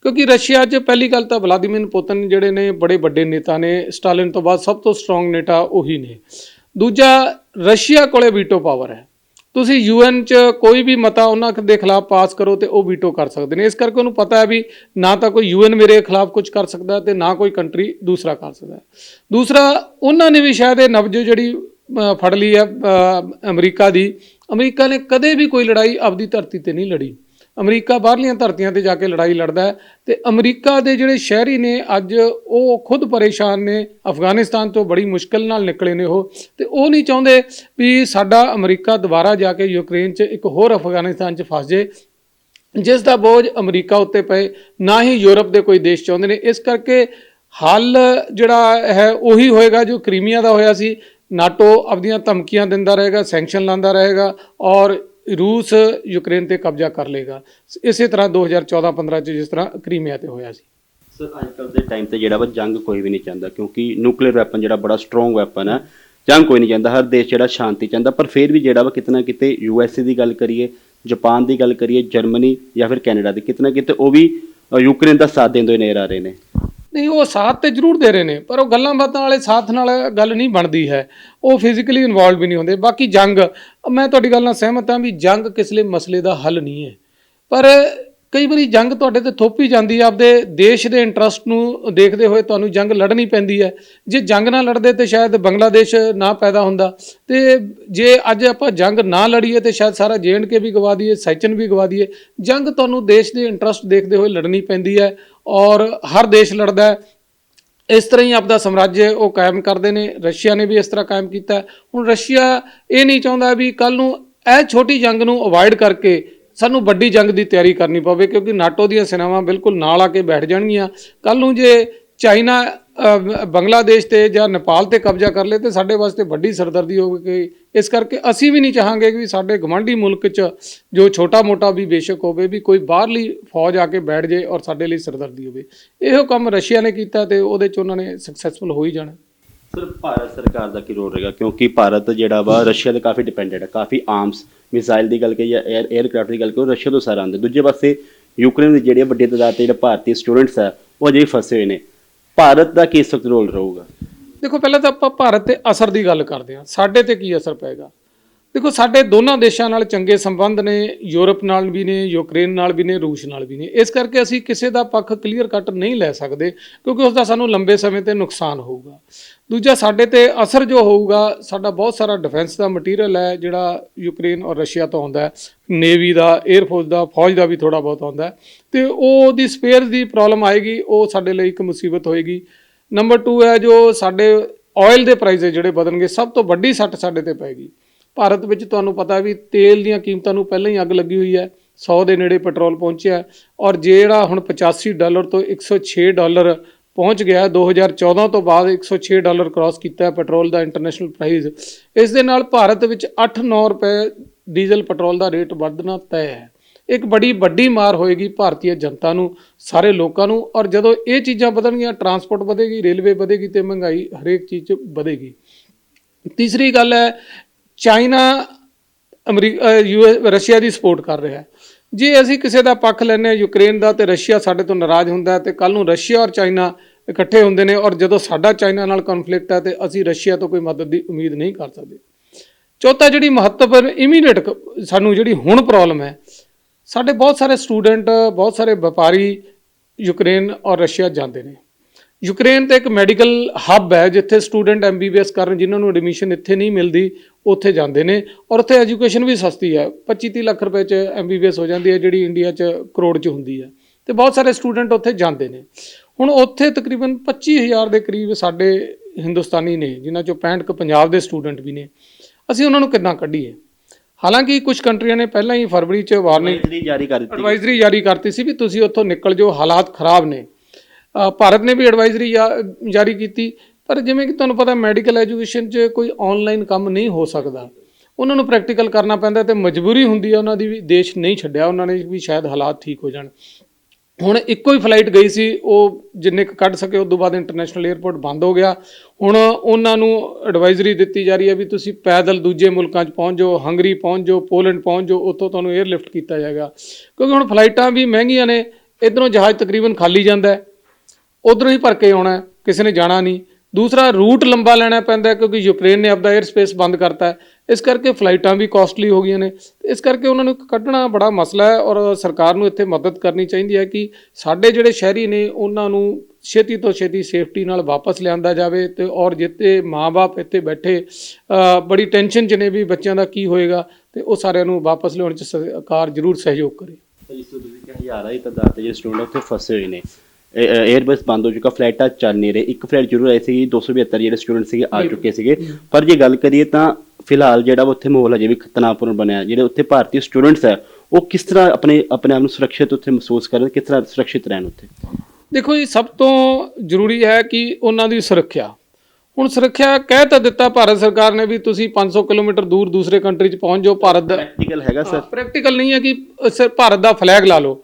ਕਿਉਂਕਿ ਰਸ਼ੀਆ 'ਚ ਪਹਿਲੀ ਗੱਲ ਤਾਂ ਵਲਾਦੀਮੀਰ ਪੁਤਿਨ ਜਿਹੜੇ ਨੇ ਬੜੇ ਵੱਡੇ ਨੇਤਾ ਨੇ। ਸਟਾਲਿਨ ਤੋਂ ਬਾਅਦ ਸਭ ਤੋਂ ਸਟਰੋਂਗ ਨੇਤਾ ਉਹੀ ਨੇ। ਦੂਜਾ, ਰਸ਼ੀਆ ਕੋਲੇ ਵੀਟੋ ਪਾਵਰ ਹੈ। ਤੁਸੀਂ UN 'ਚ ਕੋਈ ਵੀ ਮਤਾ ਉਹਨਾਂ ਦੇ ਖਿਲਾਫ ਪਾਸ ਕਰੋ ਤੇ ਉਹ ਵੀਟੋ ਕਰ ਸਕਦੇ ਨੇ। ਇਸ ਕਰਕੇ ਉਹਨੂੰ ਪਤਾ ਹੈ ਵੀ ਨਾ ਤਾਂ ਕੋਈ UN ਮੇਰੇ ਖਿਲਾਫ ਕੁਝ ਕਰ ਸਕਦਾ ਤੇ ਨਾ ਕੋਈ ਕੰਟਰੀ ਦੂਸਰਾ ਕਰ ਸਕਦਾ। ਦੂਸਰਾ, ਉਹਨਾਂ ਨੇ ਵੀ ਸ਼ਾਇਦ ਇਹ ਨਬਜ਼ ਜਿਹੜੀ ਫੜ ਲਈ ਹੈ ਅਮਰੀਕਾ ਦੀ। ਅਮਰੀਕਾ ਨੇ ਕਦੇ ਵੀ ਕੋਈ ਲੜਾਈ ਆਪਦੀ ਧਰਤੀ ਤੇ ਨਹੀਂ ਲੜੀ। ਅਮਰੀਕਾ ਬਾਹਰਲੀਆਂ ਧਰਤੀਆਂ ਤੇ ਜਾ ਕੇ ਲੜਾਈ ਲੜਦਾ ਹੈ ਤੇ ਅਮਰੀਕਾ ਦੇ ਜਿਹੜੇ ਸ਼ਹਿਰੀ ਨੇ ਅੱਜ ਉਹ ਖੁਦ ਪਰੇਸ਼ਾਨ ਨੇ। ਅਫਗਾਨਿਸਤਾਨ ਤੋਂ ਬੜੀ ਮੁਸ਼ਕਿਲ ਨਾਲ ਨਿਕਲੇ ਨੇ ਉਹ, ਤੇ ਉਹ ਨਹੀਂ ਚਾਹੁੰਦੇ ਵੀ ਸਾਡਾ ਅਮਰੀਕਾ ਦੁਬਾਰਾ ਜਾ ਕੇ ਯੂਕਰੇਨ 'ਚ ਇੱਕ ਹੋਰ ਅਫਗਾਨਿਸਤਾਨ 'ਚ ਫਸ ਜੇ, ਜਿਸ ਦਾ ਬੋਝ ਅਮਰੀਕਾ ਉੱਤੇ ਪਏ। ਨਾ ਹੀ ਯੂਰਪ ਦੇ ਕੋਈ ਦੇਸ਼ ਚਾਹੁੰਦੇ ਨੇ। ਇਸ ਕਰਕੇ ਹੱਲ ਜਿਹੜਾ ਹੈ ਉਹੀ ਹੋਏਗਾ ਜੋ ਕ੍ਰੀਮੀਆ ਦਾ ਹੋਇਆ ਸੀ। ਨਾਟੋ ਆਪਦੀਆਂ ਧਮਕੀਆਂ ਦਿੰਦਾ ਰਹੇਗਾ, ਸੈਂਕਸ਼ਨ ਲਾਉਂਦਾ ਰਹੇਗਾ ਔਰ ਰੂਸ ਯੂਕਰੇਨ ਤੇ ਕਬਜ਼ਾ ਕਰ ਲੇਗਾ। ਇਸੇ ਤਰ੍ਹਾਂ 2014-15 'ਚ ਜਿਸ ਤਰ੍ਹਾਂ ਕ੍ਰੀਮੀਆ ਤੇ ਹੋਇਆ ਸੀ। ਸਰ, ਅੱਜ ਕੱਲ੍ਹ ਦੇ ਟਾਈਮ ਤੇ ਜਿਹੜਾ ਵਾ ਜੰਗ ਕੋਈ ਵੀ ਨਹੀਂ ਚਾਹੁੰਦਾ, ਕਿਉਂਕਿ ਨਿਊਕਲੀਅਰ ਵੈਪਨ ਜਿਹੜਾ ਬੜਾ ਸਟਰੋਂਗ ਵੈਪਨ ਹੈ। ਜੰਗ ਕੋਈ ਨਹੀਂ ਚਾਹੁੰਦਾ, ਹਰ ਦੇਸ਼ ਜਿਹੜਾ ਸ਼ਾਂਤੀ ਚਾਹੁੰਦਾ। ਪਰ ਫਿਰ ਵੀ ਜਿਹੜਾ ਵਾ ਕਿਤੇ ਨਾ ਕਿਤੇ USA ਦੀ ਗੱਲ ਕਰੀਏ, ਜਾਪਾਨ ਦੀ ਗੱਲ ਕਰੀਏ, ਜਰਮਨੀ ਜਾਂ ਫਿਰ ਕੈਨੇਡਾ ਦੀ, ਕਿਤੇ ਨਾ ਕਿਤੇ ਉਹ ਵੀ ਯੂਕਰੇਨ ਦਾ ਸਾਥ ਦਿੰਦੇ ਹੋਏ ਨਜ਼ਰ ਆ ਰਹੇ ਨੇ। ਨਹੀਂ, ਉਹ ਸਾਥ ਤੇ ਜ਼ਰੂਰ ਦੇ ਰਹੇ ਨੇ, ਪਰ ਉਹ ਗੱਲਾਂ ਬਾਤਾਂ ਵਾਲੇ ਸਾਥ ਨਾਲ ਗੱਲ ਨਹੀਂ ਬਣਦੀ ਹੈ। ਉਹ ਫਿਜ਼ੀਕਲੀ ਇਨਵੋਲਵ ਵੀ ਨਹੀਂ ਹੁੰਦੇ। ਬਾਕੀ ਜੰਗ, ਮੈਂ ਤੁਹਾਡੀ ਗੱਲ ਨਾਲ ਸਹਿਮਤ ਹਾਂ ਵੀ ਜੰਗ ਕਿਸੇ ਲਈ ਮਸਲੇ ਦਾ ਹੱਲ ਨਹੀਂ ਹੈ। ਪਰ ਕਈ ਵਾਰੀ ਜੰਗ ਤੁਹਾਡੇ ਤੇ ਥੋਪੀ ਜਾਂਦੀ ਹੈ। ਆਪਦੇ ਦੇਸ਼ ਦੇ ਇੰਟਰਸਟ ਨੂੰ ਦੇਖਦੇ ਹੋਏ ਤੁਹਾਨੂੰ ਜੰਗ ਲੜਨੀ ਪੈਂਦੀ ਹੈ। ਜੇ ਜੰਗ ਨਾ ਲੜਦੇ ਤੇ ਸ਼ਾਇਦ ਬੰਗਲਾਦੇਸ਼ ਨਾ ਪੈਦਾ ਹੁੰਦਾ, ਤੇ ਜੇ ਅੱਜ ਆਪਾਂ ਜੰਗ ਨਾ ਲੜੀਏ ਤੇ ਸ਼ਾਇਦ ਸਾਰਾ JNK ਵੀ ਗਵਾ ਦਈਏ, ਸੈਚਨ ਵੀ ਗਵਾ ਦਈਏ। ਜੰਗ ਤੁਹਾਨੂੰ ਦੇਸ਼ ਦੇ ਇੰਟਰਸਟ ਦੇਖਦੇ ਹੋਏ ਲੜਨੀ ਪੈਂਦੀ ਹੈ ਔਰ ਹਰ ਦੇਸ਼ ਲੜਦਾ ਹੈ। ਇਸ ਤਰ੍ਹਾਂ ਹੀ ਆਪਦਾ ਸਮਰਾਜ ਉਹ ਕਾਇਮ ਕਰਦੇ ਨੇ। ਰਸ਼ੀਆ ਨੇ ਵੀ ਇਸ ਤਰ੍ਹਾਂ ਕਾਇਮ ਕੀਤਾ। ਹੁਣ ਰਸ਼ੀਆ ਇਹ ਨਹੀਂ ਚਾਹੁੰਦਾ ਵੀ ਕੱਲ੍ਹ ਨੂੰ ਇਹ ਛੋਟੀ ਜੰਗ ਨੂੰ ਅਵੋਇਡ ਕਰਕੇ ਸਾਨੂੰ ਵੱਡੀ ਜੰਗ ਦੀ ਤਿਆਰੀ ਕਰਨੀ ਪਵੇ, ਕਿਉਂਕਿ ਨਾਟੋ ਦੀਆਂ ਸੈਨਾਵਾਂ ਬਿਲਕੁਲ ਨਾਲ ਆ ਕੇ ਬੈਠ ਜਾਣਗੀਆਂ। ਕੱਲ੍ਹ ਨੂੰ ਜੇ ਚਾਈਨਾ ਬੰਗਲਾਦੇਸ਼ ਤੇ ਜਾਂ ਨੇਪਾਲ ਤੇ ਕਬਜ਼ਾ ਕਰ ਲੇ ਤੇ ਸਾਡੇ ਵਾਸਤੇ ਵੱਡੀ ਸਰਦਰਦੀ ਹੋਵੇਗੀ। ਇਸ ਕਰਕੇ ਅਸੀਂ ਵੀ ਨਹੀਂ ਚਾਹਾਂਗੇ ਕਿ ਸਾਡੇ ਗਵਾਂਢੀ ਮੁਲਕ 'ਚ ਜੋ ਛੋਟਾ ਮੋਟਾ ਵੀ ਬੇਸ਼ੱਕ ਹੋਵੇ ਵੀ ਕੋਈ ਬਾਹਰਲੀ ਫੌਜ ਆ ਕੇ ਬੈਠ ਜੇ ਔਰ ਸਾਡੇ ਲਈ ਸਰਦਰਦੀ ਹੋਵੇ। ਇਹੋ ਕੰਮ ਰਸ਼ੀਆ ਨੇ ਕੀਤਾ ਤੇ ਉਹਦੇ 'ਚ ਉਹਨਾਂ ਨੇ ਸਕਸੈਸਫੁਲ ਹੋ ਹੀ ਜਾਣਾ। ਸਰ, ਭਾਰਤ ਸਰਕਾਰ ਦਾ ਕੀ ਰੋਲ ਰਹੇਗਾ? ਕਿਉਂਕਿ ਭਾਰਤ ਜਿਹੜਾ ਵਾ ਰਸ਼ੀਆ ਦੇ ਕਾਫੀ ਡਿਪੈਂਡੈਂਟ ਹੈ। ਕਾਫੀ ਆਰਮਸ, ਮਿਸਾਈਲ ਦੀ ਗੱਲ ਕਰੀਏ ਜਾਂ 에ਅਰਕ੍ਰਾਫਟ ਦੀ ਗੱਲ ਕਰੀਏ, ਰਸ਼ੀਆ ਤੋਂ ਸਾਰਾ ਆਉਂਦਾ। ਦੂਜੇ ਪਾਸੇ ਯੂਕਰੇਨ ਦੀ ਜਿਹੜੀ ਵੱਡੀ ਤਾਦਾਦ ਤੇ ਜਿਹੜੇ ਭਾਰਤੀ ਸਟੂਡੈਂਟਸ ਹੈ ਉਹ ਅਜੇ ਫਸੇ ਹੋਏ ਨੇ। ਭਾਰਤ ਦਾ ਕੀ ਇਸ ਵਕਤ ਰੋਲ ਰਹੂਗਾ? ਦੇਖੋ, ਪਹਿਲਾਂ ਤਾਂ ਆਪਾਂ ਭਾਰਤ ਤੇ ਅਸਰ ਦੀ ਗੱਲ ਕਰਦੇ ਹਾਂ। ਸਾਡੇ ਤੇ ਕੀ ਅਸਰ ਪਏਗਾ? ਦੇਖੋ, ਸਾਡੇ ਦੋਨਾਂ ਦੇਸ਼ਾਂ ਨਾਲ ਚੰਗੇ ਸੰਬੰਧ ਨੇ। ਯੂਰਪ ਨਾਲ ਵੀ ਨੇ, ਯੂਕਰੇਨ ਨਾਲ ਵੀ ਨੇ, ਰੂਸ ਨਾਲ ਵੀ ਨੇ। ਇਸ ਕਰਕੇ ਅਸੀਂ ਕਿਸੇ ਦਾ ਪੱਖ ਕਲੀਅਰ ਕੱਟ ਨਹੀਂ ਲੈ ਸਕਦੇ, ਕਿਉਂਕਿ ਉਸ ਦਾ ਸਾਨੂੰ ਲੰਬੇ ਸਮੇਂ ਤੇ ਨੁਕਸਾਨ ਹੋਊਗਾ। ਦੂਜਾ, ਸਾਡੇ ਤੇ ਅਸਰ ਜੋ ਹੋਊਗਾ, ਸਾਡਾ ਬਹੁਤ ਸਾਰਾ ਡਿਫੈਂਸ ਦਾ ਮਟੀਰੀਅਲ ਹੈ ਜਿਹੜਾ ਯੂਕਰੇਨ ਔਰ ਰਸ਼ੀਆ ਤੋਂ ਆਉਂਦਾ ਹੈ। ਨੇਵੀ ਦਾ, 에ਅਰਫੋਰਸ ਦਾ, ਫੌਜ ਦਾ ਵੀ ਥੋੜ੍ਹਾ ਬਹੁਤ ਆਉਂਦਾ ਹੈ, ਤੇ ਉਹਦੀ ਸਪੇਅਰ ਦੀ ਪ੍ਰੋਬਲਮ ਆਏਗੀ। ਉਹ ਸਾਡੇ ਲਈ ਇੱਕ ਮੁਸੀਬਤ ਹੋਏਗੀ। ਨੰਬਰ 2 ਹੈ ਜੋ ਸਾਡੇ ਆਇਲ ਦੇ ਪ੍ਰਾਈਸ ਜਿਹੜੇ ਵਧਣਗੇ, ਸਭ ਤੋਂ ਵੱਡੀ ਸੱਟ ਸਾਡੇ ਤੇ ਪਏਗੀ। ਭਾਰਤ ਵਿੱਚ ਤੁਹਾਨੂੰ ਪਤਾ ਵੀ ਤੇਲ ਦੀਆਂ ਕੀਮਤਾਂ ਨੂੰ ਪਹਿਲਾਂ ਹੀ ਅੱਗ ਲੱਗੀ ਹੋਈ ਹੈ। 100 ਦੇ ਨੇੜੇ ਪੈਟਰੋਲ ਪਹੁੰਚਿਆ ਔਰ ਜਿਹੜਾ ਹੁਣ $85 ਤੋਂ $106 ਪਹੁੰਚ ਗਿਆ। 2014 ਤੋਂ ਬਾਅਦ $106 ਕ੍ਰਾਸ ਕੀਤਾ ਹੈ ਪੈਟਰੋਲ ਦਾ ਇੰਟਰਨੈਸ਼ਨਲ ਪ੍ਰਾਈਸ। ਇਸ ਦੇ ਨਾਲ ਭਾਰਤ ਵਿੱਚ 8-9 ਰੁਪਏ ਡੀਜ਼ਲ ਪੈਟਰੋਲ ਦਾ ਰੇਟ ਵਧਣਾ ਤੈਅ ਹੈ। ਇੱਕ ਬੜੀ ਵੱਡੀ ਮਾਰ ਹੋਏਗੀ ਭਾਰਤੀ ਜਨਤਾ ਨੂੰ, ਸਾਰੇ ਲੋਕਾਂ ਨੂੰ। ਔਰ ਜਦੋਂ ਇਹ ਚੀਜ਼ਾਂ ਵਧਣਗੀਆਂ, ਟਰਾਂਸਪੋਰਟ ਵਧੇਗੀ, ਰੇਲਵੇ ਵਧੇਗੀ ਤੇ ਮਹਿੰਗਾਈ ਹਰੇਕ ਚੀਜ਼ 'ਚ ਵਧੇਗੀ। ਤੀਸਰੀ ਗੱਲ ਹੈ, ਚਾਈਨਾ ਰਸ਼ੀਆ ਦੀ ਸਪੋਰਟ ਕਰ ਰਿਹਾ ਹੈ। ਜੇ ਅਸੀਂ ਕਿਸੇ ਦਾ ਪੱਖ ਲੈਂਦੇ ਹਾਂ ਯੂਕਰੇਨ ਦਾ ਤੇ ਰਸ਼ੀਆ ਸਾਡੇ ਤੋਂ ਨਾਰਾਜ਼ ਹੁੰਦਾ ਹੈ ਤੇ ਕੱਲ ਨੂੰ ਰਸ਼ੀਆ ਔਰ ਚਾਈਨਾ ਇਕੱਠੇ ਹੁੰਦੇ ਨੇ, ਔਰ ਜਦੋਂ ਸਾਡਾ ਚਾਈਨਾ ਨਾਲ ਕਨਫਲਿਕਟ ਹੈ ਤੇ ਅਸੀਂ ਰਸ਼ੀਆ ਤੋਂ ਕੋਈ ਮਦਦ ਦੀ ਉਮੀਦ ਨਹੀਂ ਕਰ ਸਕਦੇ। ਚੌਥਾ, ਜਿਹੜੀ ਮਹੱਤਵਪੂਰਨ ਇਮੀਡੀਏਟ ਸਾਨੂੰ ਜਿਹੜੀ ਹੁਣ ਪ੍ਰੋਬਲਮ ਹੈ, ਸਾਡੇ ਬਹੁਤ ਸਾਰੇ ਸਟੂਡੈਂਟ, ਬਹੁਤ ਸਾਰੇ ਵਪਾਰੀ ਯੂਕਰੇਨ ਔਰ ਰਸ਼ੀਆ ਜਾਂਦੇ ਨੇ। ਯੂਕਰੇਨ ਤੇ ਇੱਕ ਮੈਡੀਕਲ ਹੱਬ ਹੈ ਜਿੱਥੇ ਸਟੂਡੈਂਟ MBBS ਕਰਨ, ਜਿਨ੍ਹਾਂ ਨੂੰ ਐਡਮਿਸ਼ਨ ਇੱਥੇ ਨਹੀਂ ਮਿਲਦੀ, ਉੱਥੇ ਜਾਂਦੇ ਨੇ, ਔਰ ਉੱਥੇ ਐਜੂਕੇਸ਼ਨ ਵੀ ਸਸਤੀ ਹੈ, 25-30 ਲੱਖ ਰੁਪਏ 'ਚ MBBS ਹੋ ਜਾਂਦੀ ਹੈ, ਜਿਹੜੀ ਇੰਡੀਆ 'ਚ ਕਰੋੜ 'ਚ ਹੁੰਦੀ ਹੈ, ਤੇ ਬਹੁਤ ਸਾਰੇ ਸਟੂਡੈਂਟ ਉੱਥੇ ਜਾਂਦੇ ਨੇ। ਹੁਣ ਉੱਥੇ ਤਕਰੀਬਨ 25,000 ਦੇ ਕਰੀਬ ਸਾਡੇ ਹਿੰਦੁਸਤਾਨੀ ਨੇ, ਜਿਨ੍ਹਾਂ 'ਚੋਂ 65 ਕੁ ਪੰਜਾਬ ਦੇ ਸਟੂਡੈਂਟ ਵੀ ਨੇ। ਅਸੀਂ ਉਹਨਾਂ ਨੂੰ ਕਿੱਦਾਂ ਕੱਢੀਏ? ਹਾਲਾਂਕਿ ਕੁਝ ਕੰਟਰੀਆਂ ਨੇ ਪਹਿਲਾਂ ਹੀ ਫਰਵਰੀ 'ਚ ਵਾਰਨਿੰਗ ਐਡਵਾਈਜ਼ਰੀ ਜਾਰੀ ਕਰਤੀ ਸੀ ਵੀ ਤੁਸੀਂ ਉੱਥੋਂ ਨਿਕਲ ਜਾਓ, ਹਾਲਾਤ ਖਰਾਬ ਨੇ। ਭਾਰਤ ਨੇ ਵੀ ਐਡਵਾਈਜ਼ਰੀ ਜਾਰੀ ਕੀਤੀ, ਪਰ ਜਿਵੇਂ ਕਿ ਤੁਹਾਨੂੰ ਪਤਾ ਮੈਡੀਕਲ ਐਜੂਕੇਸ਼ਨ 'ਚ ਕੋਈ ਆਨਲਾਈਨ ਕੰਮ ਨਹੀਂ ਹੋ ਸਕਦਾ, ਉਹਨਾਂ ਨੂੰ ਪ੍ਰੈਕਟੀਕਲ ਕਰਨਾ ਪੈਂਦਾ ਤੇ ਮਜਬੂਰੀ ਹੁੰਦੀ ਹੈ ਉਹਨਾਂ ਦੀ ਵੀ। ਦੇਸ਼ ਨਹੀਂ ਛੱਡਿਆ ਉਹਨਾਂ ਨੇ ਵੀ, ਸ਼ਾਇਦ ਹਾਲਾਤ ਠੀਕ ਹੋ ਜਾਣ। ਹੁਣ ਇੱਕੋ ਹੀ ਫਲਾਈਟ ਗਈ ਸੀ, ਉਹ ਜਿੰਨੇ ਕੁ ਕੱਢ ਸਕੇ, ਉਸ ਤੋਂ ਬਾਅਦ ਇੰਟਰਨੈਸ਼ਨਲ 에ਅਰਪੋਰਟ ਬੰਦ ਹੋ ਗਿਆ। ਹੁਣ ਉਹਨਾਂ ਨੂੰ ਐਡਵਾਈਜ਼ਰੀ ਦਿੱਤੀ ਜਾ ਰਹੀ ਹੈ ਵੀ ਤੁਸੀਂ ਪੈਦਲ ਦੂਜੇ ਮੁਲਕਾਂ 'ਚ ਪਹੁੰਚ ਜਾਓ, ਹੰਗਰੀ ਪਹੁੰਚ ਜਾਓ, ਪੋਲੈਂਡ ਪਹੁੰਚ ਜਾਓ, ਉੱਥੋਂ ਤੁਹਾਨੂੰ 에ਅਰਲਿਫਟ ਕੀਤਾ ਜਾਏਗਾ, ਕਿਉਂਕਿ ਹੁਣ ਫਲਾਈਟਾਂ ਵੀ ਮਹਿੰਗੀਆਂ ਨੇ। ਇੱਧਰੋਂ ਜਹਾਜ਼ ਤਕਰੀਬਨ ਖਾਲੀ ਜਾਂਦਾ, ਉੱਧਰੋਂ ਹੀ ਭਰ ਕੇ ਆਉਣਾ, ਕਿਸੇ ਨੇ ਜਾਣਾ ਨਹੀਂ। ਦੂਸਰਾ, ਰੂਟ ਲੰਬਾ ਲੈਣਾ ਪੈਂਦਾ ਕਿਉਂਕਿ ਯੂਕਰੇਨ ਨੇ ਆਪਦਾ 에ਅਰ ਸਪੇਸ ਬੰਦ ਕਰਤਾ, ਇਸ ਕਰਕੇ ਫਲਾਈਟਾਂ ਵੀ ਕਾਸਟਲੀ ਹੋ ਗਈਆਂ ਨੇ। ਇਸ ਕਰਕੇ ਉਹਨਾਂ ਨੂੰ ਕੱਢਣਾ ਬੜਾ ਮਸਲਾ ਹੈ, ਔਰ ਸਰਕਾਰ ਨੂੰ ਇੱਥੇ ਮਦਦ ਕਰਨੀ ਚਾਹੀਦੀ ਹੈ ਕਿ ਸਾਡੇ ਜਿਹੜੇ ਸ਼ਹਿਰੀ ਨੇ ਉਹਨਾਂ ਨੂੰ ਛੇਤੀ ਤੋਂ ਛੇਤੀ ਸੇਫਟੀ ਨਾਲ ਵਾਪਸ ਲਿਆਂਦਾ ਜਾਵੇ। ਤੇ ਔਰ ਜਿੱਥੇ ਮਾਂ-ਬਾਪ ਇੱਥੇ ਬੈਠੇ ਬੜੀ ਟੈਨਸ਼ਨ 'ਚ ਨੇ ਵੀ ਬੱਚਿਆਂ ਦਾ ਕੀ ਹੋਏਗਾ, ਤੇ ਉਹ ਸਾਰਿਆਂ ਨੂੰ ਵਾਪਸ ਲਿਆਉਣ 'ਚ ਸਰਕਾਰ ਜ਼ਰੂਰ ਸਹਿਯੋਗ ਕਰੇ। ਜਿਸ ਤੋਂ ਤੁਸੀਂ ਕਿਹਾ ਹਜ਼ਾਰਾਂ ਦੀ ਤਾਦਾਦ ਦੇ ਜਿਹੜੇ ਸਟੂਡੈਂਟ ਉੱਥੇ ਫਸੇ ਹੋਏ ਨੇ, 에ਅਰਬਸ ਬੰਦ ਹੋ ਚੁੱਕਾ, ਫਲਾਈਟਾਂ ਚੱਲ ਨਹੀਂ ਰਹੇ। ਇੱਕ ਫਲਾਈਟ ਜ਼ਰੂਰ ਆਈ ਸੀ, 272 ਜਿਹੜੇ ਸਟੂਡੈਂਟ ਸੀਗੇ ਆ ਚੁੱਕੇ ਸੀਗੇ। ਪਰ ਜੇ ਗੱਲ ਕਰੀਏ ਤਾਂ ਫਿਲਹਾਲ ਜਿਹੜਾ ਉੱਥੇ ਮਾਹੌਲ ਅਜੇ ਵੀ ਤਣਾਅਪੂਰਨ ਬਣਿਆ। ਜਿਹੜੇ ਉੱਥੇ ਭਾਰਤੀ ਸਟੂਡੈਂਟਸ ਹੈ ਉਹ ਕਿਸ ਤਰ੍ਹਾਂ ਆਪਣੇ ਆਪ ਨੂੰ ਸੁਰੱਖਿਅਤ ਉੱਥੇ ਮਹਿਸੂਸ ਕਰਨ, ਕਿਸ ਤਰ੍ਹਾਂ ਸੁਰੱਖਿਅਤ ਰਹਿਣ ਉੱਥੇ? ਦੇਖੋ ਜੀ, ਸਭ ਤੋਂ ਜ਼ਰੂਰੀ ਹੈ ਕਿ ਉਹਨਾਂ ਦੀ ਸੁਰੱਖਿਆ। ਹੁਣ ਸੁਰੱਖਿਆ ਕਹਿ ਤਾਂ ਦਿੱਤਾ ਭਾਰਤ ਸਰਕਾਰ ਨੇ ਵੀ ਤੁਸੀਂ 500 ਕਿਲੋਮੀਟਰ ਦੂਰ ਦੂਸਰੇ ਕੰਟਰੀ 'ਚ ਪਹੁੰਚ ਜਾਓ। ਭਾਰਤ ਦਾ ਪ੍ਰੈਕਟੀਕਲ ਹੈਗਾ ਸਰ? ਪ੍ਰੈਕਟੀਕਲ ਨਹੀਂ ਹੈ ਕਿ ਸਿਰਫ ਭਾਰਤ ਦਾ ਫਲੈਗ ਲਾ ਲਓ।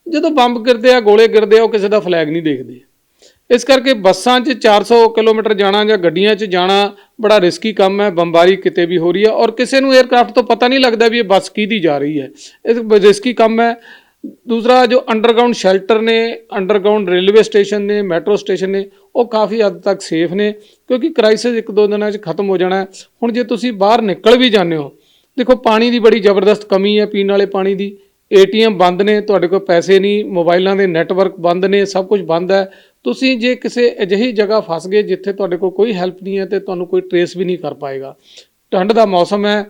ਜਦੋਂ ਬੰਬ ਗਿਰਦੇ ਆ, ਗੋਲੇ ਗਿਰਦੇ ਆ, ਉਹ ਕਿਸੇ ਦਾ ਫਲੈਗ ਨਹੀਂ ਦੇਖਦੇ। ਇਸ ਕਰਕੇ ਬੱਸਾਂ 'ਚ 400 ਕਿਲੋਮੀਟਰ ਜਾਣਾ ਜਾਂ ਗੱਡੀਆਂ 'ਚ ਜਾਣਾ ਬੜਾ ਰਿਸਕੀ ਕੰਮ ਹੈ। ਬੰਬਾਰੀ ਕਿਤੇ ਵੀ ਹੋ ਰਹੀ ਹੈ, ਔਰ ਕਿਸੇ ਨੂੰ 에ਅਰਕ੍ਰਾਫਟ ਤੋਂ ਪਤਾ ਨਹੀਂ ਲੱਗਦਾ ਵੀ ਇਹ ਬੱਸ ਕਿਹਦੀ ਜਾ ਰਹੀ ਹੈ। ਇਹ ਰਿਸਕੀ ਕੰਮ ਹੈ। ਦੂਸਰਾ, ਜੋ ਅੰਡਰਗਰਾਊਂਡ ਸ਼ੈਲਟਰ ਨੇ, ਅੰਡਰਗਰਾਊਂਡ ਰੇਲਵੇ ਸਟੇਸ਼ਨ ਨੇ, ਮੈਟਰੋ ਸਟੇਸ਼ਨ ਨੇ, ਉਹ ਕਾਫੀ ਹੱਦ ਤੱਕ ਸੇਫ ਨੇ, ਕਿਉਂਕਿ ਕ੍ਰਾਈਸਿਸ 1-2 ਦਿਨਾਂ 'ਚ ਖਤਮ ਹੋ ਜਾਣਾ। ਹੁਣ ਜੇ ਤੁਸੀਂ ਬਾਹਰ ਨਿਕਲ ਵੀ ਜਾਂਦੇ ਹੋ, ਦੇਖੋ ਪਾਣੀ ਦੀ ਬੜੀ ਜ਼ਬਰਦਸਤ ਕਮੀ ਹੈ, ਪੀਣ ਵਾਲੇ ਪਾਣੀ ਦੀ। ATM ਬੰਦ ਨੇ, ਤੁਹਾਡੇ ਕੋਲ ਪੈਸੇ ਨਹੀਂ, ਮੋਬਾਈਲਾਂ ਦੇ ਨੈਟਵਰਕ ਬੰਦ ਨੇ, ਸਭ ਕੁਝ ਬੰਦ ਹੈ। ਤੁਸੀਂ ਜੇ ਕਿਸੇ ਅਜਿਹੀ ਜਗ੍ਹਾ ਫਸ ਗਏ ਜਿੱਥੇ ਤੁਹਾਡੇ ਕੋਲ ਕੋਈ ਹੈਲਪ ਨਹੀਂ ਹੈ ਤੇ ਤੁਹਾਨੂੰ ਕੋਈ ਟਰੇਸ ਵੀ ਨਹੀਂ ਕਰ ਪਾਏਗਾ। ਠੰਡ ਦਾ ਮੌਸਮ ਹੈ,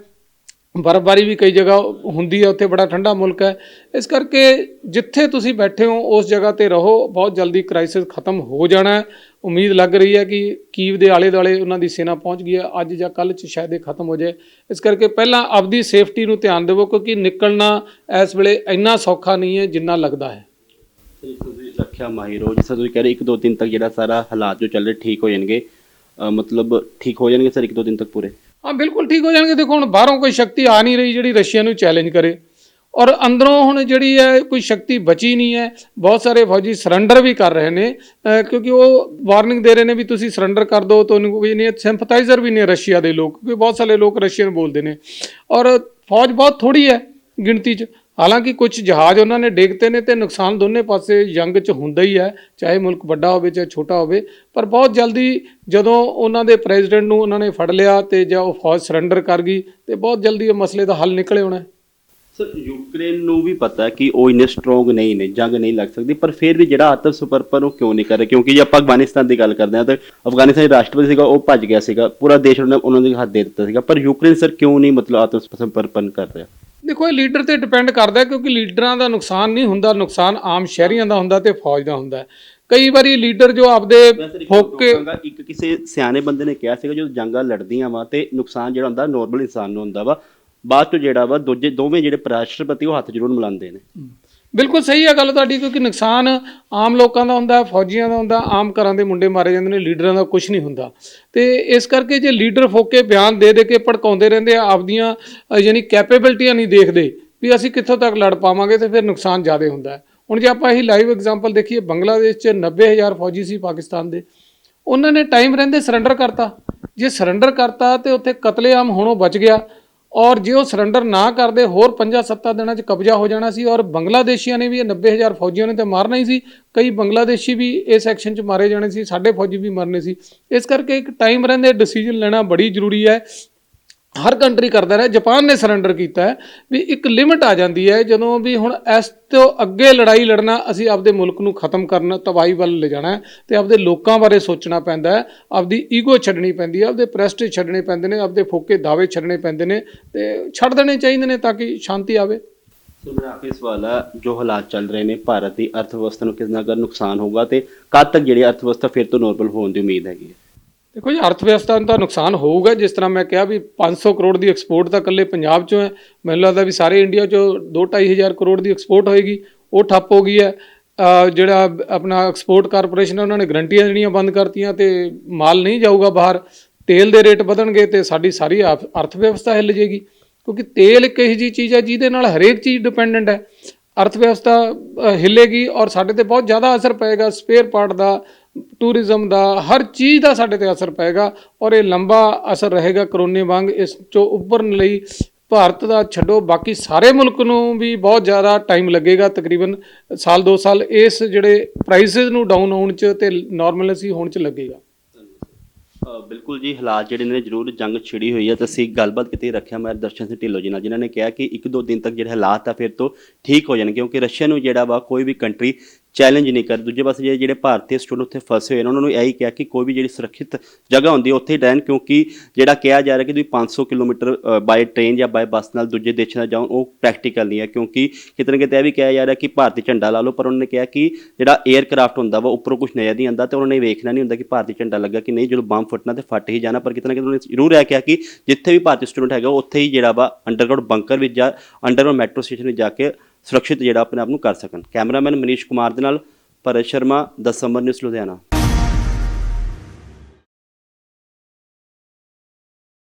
ਬਰਫ਼ਬਾਰੀ ਵੀ ਕਈ ਜਗ੍ਹਾ ਹੁੰਦੀ ਹੈ, ਉੱਥੇ ਬੜਾ ਠੰਡਾ ਮੁਲਕ ਹੈ। ਇਸ ਕਰਕੇ ਜਿੱਥੇ ਤੁਸੀਂ ਬੈਠੇ ਹੋ ਉਸ ਜਗ੍ਹਾ 'ਤੇ ਰਹੋ। ਬਹੁਤ ਜਲਦੀ ਕ੍ਰਾਈਸਿਸ ਖਤਮ ਹੋ ਜਾਣਾ ਹੈ। ਉਮੀਦ ਲੱਗ ਰਹੀ ਹੈ ਕਿ ਕੀਵ ਦੇ ਆਲੇ ਦੁਆਲੇ ਉਹਨਾਂ ਦੀ ਸੈਨਾ ਪਹੁੰਚ ਗਈ ਹੈ, ਅੱਜ ਜਾਂ ਕੱਲ੍ਹ 'ਚ ਸ਼ਾਇਦ ਇਹ ਖਤਮ ਹੋ ਜਾਏ। ਇਸ ਕਰਕੇ ਪਹਿਲਾਂ ਆਪਦੀ ਸੇਫਟੀ ਨੂੰ ਧਿਆਨ ਦੇਵੋ, ਕਿਉਂਕਿ ਨਿਕਲਣਾ ਇਸ ਵੇਲੇ ਇੰਨਾ ਸੌਖਾ ਨਹੀਂ ਹੈ ਜਿੰਨਾ ਲੱਗਦਾ ਹੈ। ਤੁਸੀਂ ਰੱਖਿਆ ਮਾਹਿਰ ਹੋ, ਜਿਸ ਤਰ੍ਹਾਂ ਤੁਸੀਂ ਕਹਿ ਰਹੇ 1-2 ਦਿਨ ਤੱਕ ਜਿਹੜਾ ਸਾਰਾ ਹਾਲਾਤ ਜੋ ਚੱਲ ਰਹੇ ਠੀਕ ਹੋ ਜਾਣਗੇ, ਮਤਲਬ ਠੀਕ ਹੋ ਜਾਣਗੇ ਸਰ 1-2 ਦਿਨ ਤੱਕ ਪੂਰੇ? ਹਾਂ, ਬਿਲਕੁਲ ਠੀਕ ਹੋ ਜਾਣਗੇ। ਦੇਖੋ ਹੁਣ ਬਾਹਰੋਂ ਕੋਈ ਸ਼ਕਤੀ ਆ ਨਹੀਂ ਰਹੀ ਜਿਹੜੀ ਰਸ਼ੀਆ ਨੂੰ ਚੈਲੰਜ ਕਰੇ, ਔਰ ਅੰਦਰੋਂ ਹੁਣ ਜਿਹੜੀ ਹੈ ਕੋਈ ਸ਼ਕਤੀ ਬਚੀ ਨਹੀਂ ਹੈ। ਬਹੁਤ ਸਾਰੇ ਫੌਜੀ ਸਰੈਂਡਰ ਵੀ ਕਰ ਰਹੇ ਨੇ, ਕਿਉਂਕਿ ਉਹ ਵਾਰਨਿੰਗ ਦੇ ਰਹੇ ਨੇ ਵੀ ਤੁਸੀਂ ਸਰੈਂਡਰ ਕਰ ਦਿਓ। ਤੁਹਾਨੂੰ ਕੋਈ ਨਹੀਂ, ਸਿੰਪਥਾਈਜ਼ਰ ਵੀ ਨੇ ਰਸ਼ੀਆ ਦੇ ਲੋਕ, ਕਿਉਂਕਿ ਬਹੁਤ ਸਾਰੇ ਲੋਕ ਰਸ਼ੀਅਨ ਬੋਲਦੇ ਨੇ, ਔਰ ਫੌਜ ਬਹੁਤ ਥੋੜੀ ਹੈ ਗਿਣਤੀ 'ਚ। ਹਾਲਾਂਕਿ ਕੁਝ ਜਹਾਜ਼ ਉਹਨਾਂ ਨੇ ਡੇਗਤੇ ਨੇ ਤੇ ਨੁਕਸਾਨ ਦੋਨੇ ਪਾਸੇ ਜੰਗ 'ਚ ਹੁੰਦਾ ਹੀ ਹੈ, ਚਾਹੇ ਮੁਲਕ ਵੱਡਾ ਹੋਵੇ ਚਾਹੇ ਛੋਟਾ ਹੋਵੇ। ਪਰ ਬਹੁਤ ਜਲਦੀ ਜਦੋਂ ਉਹਨਾਂ ਦੇ ਪ੍ਰੈਜ਼ੀਡੈਂਟ ਨੂੰ ਉਹਨਾਂ ਨੇ ਫੜ ਲਿਆ ਤੇ ਜਾਂ ਉਹ ਫੌਜ ਸਰੈਂਡਰ ਕਰ ਗਈ ਤੇ ਬਹੁਤ ਜਲਦੀ ਇਹ ਮਸਲੇ ਦਾ ਹੱਲ ਨਿਕਲੇ ਹੋਣਾ। ਸਰ, ਯੂਕਰੇਨ ਨੂੰ ਵੀ ਪਤਾ ਕਿ ਉਹ ਇੰਨੇ ਸਟਰੋਂਗ ਨਹੀਂ ਨੇ, ਜੰਗ ਨਹੀਂ ਲੱਗ ਸਕਦੀ, ਪਰ ਫਿਰ ਵੀ ਜਿਹੜਾ ਆਤਮ ਸਮਰਪਣ ਉਹ ਕਿਉਂ ਨਹੀਂ ਕਰ ਰਹੇ? ਕਿਉਂਕਿ ਜੇ ਆਪਾਂ ਅਫਗਾਨਿਸਤਾਨ ਦੀ ਗੱਲ ਕਰਦੇ ਹਾਂ ਤਾਂ ਅਫਗਾਨਿਸਤਾਨ ਦਾ ਰਾਸ਼ਟਰਪਤੀ ਸੀਗਾ, ਉਹ ਭੱਜ ਗਿਆ ਸੀਗਾ, ਪੂਰਾ ਦੇਸ਼ ਉਹਨਾਂ ਦੇ ਹੱਥ ਦੇ ਦਿੱਤਾ ਸੀਗਾ, ਪਰ ਯੂਕਰੇਨ ਸਰ ਕਿਉਂ ਨਹੀਂ ਮਤਲਬ ਆਤਮ ਸਮਰਪਣ ਕਰ ਰਿਹਾ? ਦੇਖੋ, ਇਹ ਲੀਡਰ ਤੇ ਡਿਪੈਂਡ ਕਰਦਾ, ਕਿਉਂਕਿ ਲੀਡਰਾਂ ਦਾ ਨੁਕਸਾਨ ਨਹੀਂ ਹੁੰਦਾ, ਨੁਕਸਾਨ ਆਮ ਸ਼ਹਿਰੀਆਂ ਦਾ ਹੁੰਦਾ ਤੇ ਫੌਜ ਦਾ ਹੁੰਦਾ। ਕਈ ਵਾਰੀ ਲੀਡਰ ਜੋ ਆਪਦੇ ਫੋਕ ਕੇ ਇੱਕ ਕਿਸੇ ਸਿਆਣੇ ਬੰਦੇ ਨੇ ਕਿਹਾ ਸੀਗਾ, ਜਦੋਂ ਜੰਗਾਂ ਲੜਦੀਆਂ ਵਾ ਤੇ ਨੁਕਸਾਨ ਜਿਹੜਾ ਹੁੰਦਾ ਨੋਰਮਲ ਇਨਸਾਨ ਨੂੰ ਹੁੰਦਾ ਵਾ, ਬਾਅਦ ਤੋਂ ਜਿਹੜਾ ਵਾ ਦੋਵੇਂ ਜਿਹੜੇ ਰਾਸ਼ਟਰਪਤੀ ਉਹ ਹੱਥ ਜ਼ਰੂਰ ਮਿਲਾਉਂਦੇ ਨੇ। ਬਿਲਕੁਲ ਸਹੀ ਹੈ ਗੱਲ ਤੁਹਾਡੀ, ਕਿਉਂਕਿ ਨੁਕਸਾਨ ਆਮ ਲੋਕਾਂ ਦਾ ਹੁੰਦਾ, ਫੌਜੀਆਂ ਦਾ ਹੁੰਦਾ, ਆਮ ਘਰਾਂ ਦੇ ਮੁੰਡੇ ਮਾਰੇ ਜਾਂਦੇ ਨੇ, ਲੀਡਰਾਂ ਦਾ ਕੁਝ ਨਹੀਂ ਹੁੰਦਾ। ਤੇ ਇਸ ਕਰਕੇ ਜੇ ਲੀਡਰ ਫੋਕੇ ਬਿਆਨ ਦੇ ਕੇ ਭੜਕਾਉਂਦੇ ਰਹਿੰਦੇ ਆ, ਆਪਦੀਆਂ ਯਾਨੀ ਕੈਪੇਬਿਲਿਟੀਆਂ ਨਹੀਂ ਦੇਖਦੇ ਵੀ ਅਸੀਂ ਕਿੱਥੋਂ ਤੱਕ ਲੜ ਪਾਵਾਂਗੇ, ਤੇ ਫਿਰ ਨੁਕਸਾਨ ਜ਼ਿਆਦਾ ਹੁੰਦਾ ਹੈ। ਹੁਣ ਜੇ ਆਪਾਂ ਇਹੀ ਲਾਈਵ ਐਗਜ਼ਾਮਪਲ ਦੇਖੀਏ, ਬੰਗਲਾਦੇਸ਼ 'ਚ 90,000 ਫੌਜੀ ਸੀ ਪਾਕਿਸਤਾਨ ਦੇ, ਉਹਨਾਂ ਨੇ ਟਾਈਮ ਰਹਿੰਦੇ ਸਰੈਂਡਰ ਕਰਤਾ। ਜੇ ਸਰੈਂਡਰ ਕਰਤਾ ਤੇ ਉੱਥੇ ਕਤਲੇਆਮ ਹੋਣੋਂ ਬਚ ਗਿਆ। ਔਰ ਜੇ ਉਹ ਸਰੈਂਡਰ ਨਾ ਕਰਦੇ ਹੋਰ 5-7 ਦਿਨਾਂ 'ਚ ਕਬਜ਼ਾ ਹੋ ਜਾਣਾ ਸੀ। ਔਰ ਬੰਗਲਾਦੇਸ਼ੀਆਂ ਨੇ ਵੀ ਇਹ 90,000 ਫੌਜੀਆਂ ਨੇ ਤਾਂ ਮਾਰਨਾ ਹੀ ਸੀ। ਕਈ ਬੰਗਲਾਦੇਸ਼ੀ ਵੀ ਇਸ ਐਕਸ਼ਨ 'ਚ ਮਾਰੇ ਜਾਣੇ ਸੀ, ਸਾਡੇ ਫੌਜੀ ਵੀ ਮਰਨੇ ਸੀ। ਇਸ ਕਰਕੇ ਇੱਕ ਟਾਈਮ ਰਹਿੰਦੇ ਡਿਸੀਜਨ ਲੈਣਾ ਬੜੀ ਜ਼ਰੂਰੀ ਹੈ। ਹਰ ਕੰਟਰੀ ਕਰਦਾ ਰਿਹਾ। ਜਾਪਾਨ ਨੇ ਸਰੈਂਡਰ ਕੀਤਾ ਹੈ ਵੀ ਇੱਕ ਲਿਮਿਟ ਆ ਜਾਂਦੀ ਹੈ ਜਦੋਂ ਵੀ ਹੁਣ ਇਸ ਤੋਂ ਅੱਗੇ ਲੜਾਈ ਲੜਨਾ, ਅਸੀਂ ਆਪਦੇ ਮੁਲਕ ਨੂੰ ਖਤਮ ਕਰਨ ਤਬਾਹੀ ਵੱਲ ਲੈ ਜਾਣਾ ਤੇ ਆਪਦੇ ਲੋਕਾਂ ਬਾਰੇ ਸੋਚਣਾ ਪੈਂਦਾ ਹੈ। ਆਪਦੀ ਈਗੋ ਛੱਡਣੀ ਪੈਂਦੀ ਹੈ, ਆਪਦੇ ਪ੍ਰੈਸਟੀਜ ਛੱਡਣੇ ਪੈਂਦੇ ਨੇ, ਆਪਦੇ ਫੋਕੇ ਦਾਅਵੇ ਛੱਡਣੇ ਪੈਂਦੇ ਨੇ ਤੇ ਛੱਡ ਦੇਣੇ ਚਾਹੀਦੇ ਨੇ ਤਾਂ ਕਿ ਸ਼ਾਂਤੀ ਆਵੇ। ਸੋ ਮੇਰਾ ਆਖਰੀ ਸਵਾਲ ਹੈ, ਜੋ ਹਾਲਾਤ ਚੱਲ ਰਹੇ ਨੇ ਭਾਰਤ ਦੀ ਅਰਥ ਵਿਵਸਥਾ ਨੂੰ ਕਿੰਨਾ ਕੁ ਨੁਕਸਾਨ ਹੋਊਗਾ ਤੇ ਕਦ ਤੱਕ ਜਿਹੜੀ ਅਰਥ ਵਿਵਸਥਾ ਫਿਰ ਤੋਂ ਨੋਰਮਲ ਹੋਣ ਦੀ ਉਮੀਦ ਹੈਗੀ ਹੈ? ਦੇਖੋ ਜੀ, ਅਰਥ ਵਿਵਸਥਾ ਨੂੰ ਤਾਂ ਨੁਕਸਾਨ ਹੋਊਗਾ। ਜਿਸ ਤਰ੍ਹਾਂ ਮੈਂ ਕਿਹਾ ਵੀ 500 ਕਰੋੜ ਦੀ ਐਕਸਪੋਰਟ ਤਾਂ ਇਕੱਲੇ ਪੰਜਾਬ 'ਚੋਂ ਹੈ। ਮੈਨੂੰ ਲੱਗਦਾ ਵੀ ਸਾਰੇ ਇੰਡੀਆ 'ਚੋਂ 2-2.5 ਹਜ਼ਾਰ ਕਰੋੜ ਦੀ ਐਕਸਪੋਰਟ ਹੋਏਗੀ, ਉਹ ਠੱਪ ਹੋ ਗਈ ਹੈ। ਜਿਹੜਾ ਆਪਣਾ ਐਕਸਪੋਰਟ ਕਾਰਪੋਰੇਸ਼ਨ ਹੈ ਉਹਨਾਂ ਨੇ ਗਰੰਟੀਆਂ ਦੇਣੀਆਂ ਬੰਦ ਕਰਤੀਆਂ ਤੇ ਮਾਲ ਨਹੀਂ ਜਾਊਗਾ ਬਾਹਰ। ਤੇਲ ਦੇ ਰੇਟ ਵਧਣਗੇ ਤੇ ਸਾਡੀ ਸਾਰੀ ਅਰਥ ਵਿਵਸਥਾ ਹਿੱਲ ਜਾਏਗੀ, ਕਿਉਂਕਿ ਤੇਲ ਇੱਕ ਇਹੋ ਜਿਹੀ ਚੀਜ਼ ਹੈ ਜਿਹਦੇ ਨਾਲ ਹਰੇਕ ਚੀਜ਼ ਡਿਪੈਂਡੈਂਟ ਹੈ। ਅਰਥ ਵਿਵਸਥਾ ਹਿੱਲੇਗੀ ਔਰ ਸਾਡੇ ਤੇ ਬਹੁਤ ਜ਼ਿਆਦਾ ਅਸਰ ਪਏਗਾ, ਸਪੇਅਰ ਪਾਰਟ ਦਾ, ਟੂਰਿਜ਼ਮ ਦਾ, ਹਰ ਚੀਜ਼ ਦਾ ਸਾਡੇ ਤੇ ਅਸਰ ਪਏਗਾ ਔਰ ਇਹ ਲੰਬਾ ਅਸਰ ਰਹੇਗਾ ਕਰੋਨੇ ਵਾਂਗ। ਇਸ ਚੋਂ ਉੱਭਰਨ ਲਈ ਭਾਰਤ ਦਾ ਛੱਡੋ ਬਾਕੀ ਸਾਰੇ ਮੁਲਕ ਨੂੰ ਵੀ ਬਹੁਤ ਜ਼ਿਆਦਾ ਟਾਈਮ ਲੱਗੇਗਾ, ਤਕਰੀਬਨ ਸਾਲ 2 ਸਾਲ ਇਸ ਜਿਹੜੇ ਪ੍ਰਾਈਸਿਸ ਨੂੰ ਡਾਊਨ ਹੋਣ 'ਚ ਤੇ ਨਾਰਮਲਸੀ ਹੋਣ 'ਚ ਲੱਗੇਗਾ। ਬਿਲਕੁਲ ਜੀ, ਹਾਲਾਤ ਜਿਹੜੇ ਨੇ ਜ਼ਰੂਰ ਜੰਗ ਛਿੜੀ ਹੋਈ ਹੈ ਤੇ ਅਸੀਂ ਗੱਲਬਾਤ ਕੀਤੀ ਰੱਖਿਆ ਮੈਂ ਦਰਸ਼ਨ ਸਿੰਘ ਢਿੱਲੋਂ ਜੀ ਨਾਲ, ਜਿਨ੍ਹਾਂ ਨੇ ਕਿਹਾ ਕਿ 1-2 ਦਿਨ ਤੱਕ ਜਿਹੜੇ ਹਾਲਾਤ ਆ ਫਿਰ ਤੋਂ ਠੀਕ ਹੋ ਜਾਣਗੇ, ਕਿਉਂਕਿ ਰਸ਼ੀਆ ਨੂੰ ਜਿਹੜਾ ਵਾ ਕੋਈ ਵੀ ਕੰਟਰੀ ਚੈਲੰਜ ਨਹੀਂ ਕਰ। ਦੂਜੇ ਪਾਸੇ ਜਿਹੜੇ ਭਾਰਤੀ ਸਟੂਡੈਂਟ ਉੱਥੇ ਫਸੇ ਹੋਏ ਨੇ ਉਹਨਾਂ ਨੂੰ ਇਹੀ ਕਿਹਾ ਕਿ ਕੋਈ ਵੀ ਜਿਹੜੀ ਸੁਰੱਖਿਅਤ ਜਗ੍ਹਾ ਹੁੰਦੀ ਹੈ ਉੱਥੇ ਹੀ ਰਹਿਣ, ਕਿਉਂਕਿ ਜਿਹੜਾ ਕਿਹਾ ਜਾ ਰਿਹਾ ਕਿ ਤੁਸੀਂ 500 ਕਿਲੋਮੀਟਰ ਬਾਏ ਟ੍ਰੇਨ ਜਾਂ ਬਾਏ ਬੱਸ ਨਾਲ ਦੂਜੇ ਦੇਸ਼ਾਂ 'ਚ ਜਾਓ, ਉਹ ਪ੍ਰੈਕਟੀਕਲ ਨਹੀਂ ਹੈ। ਕਿਉਂਕਿ ਕਿਤੇ ਨਾ ਕਿਤੇ ਇਹ ਵੀ ਕਿਹਾ ਜਾ ਰਿਹਾ ਕਿ ਭਾਰਤੀ ਝੰਡਾ ਲਾ ਲਓ, ਪਰ ਉਹਨਾਂ ਨੇ ਕਿਹਾ ਕਿ ਜਿਹੜਾ 에ਅਰਕ੍ਰਾਫਟ ਹੁੰਦਾ ਵਾ ਉੱਪਰੋਂ ਕੁਝ ਨਜ਼ਰ ਨਹੀਂ ਆਉਂਦਾ ਤੇ ਉਹਨਾਂ ਨੇ ਵੇਖਣਾ ਨਹੀਂ ਹੁੰਦਾ ਕਿ ਭਾਰਤੀ ਝੰਡਾ ਲੱਗਾ ਕਿ ਨਹੀਂ। ਜਦੋਂ ਬੰਬ ਫੁੱਟਣਾ ਤੇ ਫੱਟ ਹੀ ਜਾਣਾ। ਪਰ ਕਿਤੇ ਨਾ ਕਿਤੇ ਉਹਨਾਂ ਨੇ ਜ਼ਰੂਰ ਇਹ ਕਿਹਾ ਕਿ ਜਿੱਥੇ ਵੀ ਭਾਰਤੀ ਸਟੂਡੈਂਟ ਹੈਗਾ ਉੱਥੇ ਹੀ ਜਿਹੜਾ ਵਾ ਅੰਡਰਗਰਾਊਂਡ ਬੰਕਰ ਵਿੱਚ ਜਾਂ ਅੰਡਰਗਰਾਊਂਡ ਮੈਟਰੋ ਸਟੇਸ਼ਨ ਵਿੱਚ ਜਾ ਕੇ ਸੁਰੱਖਿਅਤ ਜਿਹੜਾ ਆਪਣੇ ਆਪ ਨੂੰ ਕਰ ਸਕਣ। ਕੈਮਰਾਮੈਨ ਮਨੀਸ਼ ਕੁਮਾਰ ਦੇ ਨਾਲ ਭਰਤ ਸ਼ਰਮਾ, 10 ਨਿਊਜ਼ ਲੁਧਿਆਣਾ।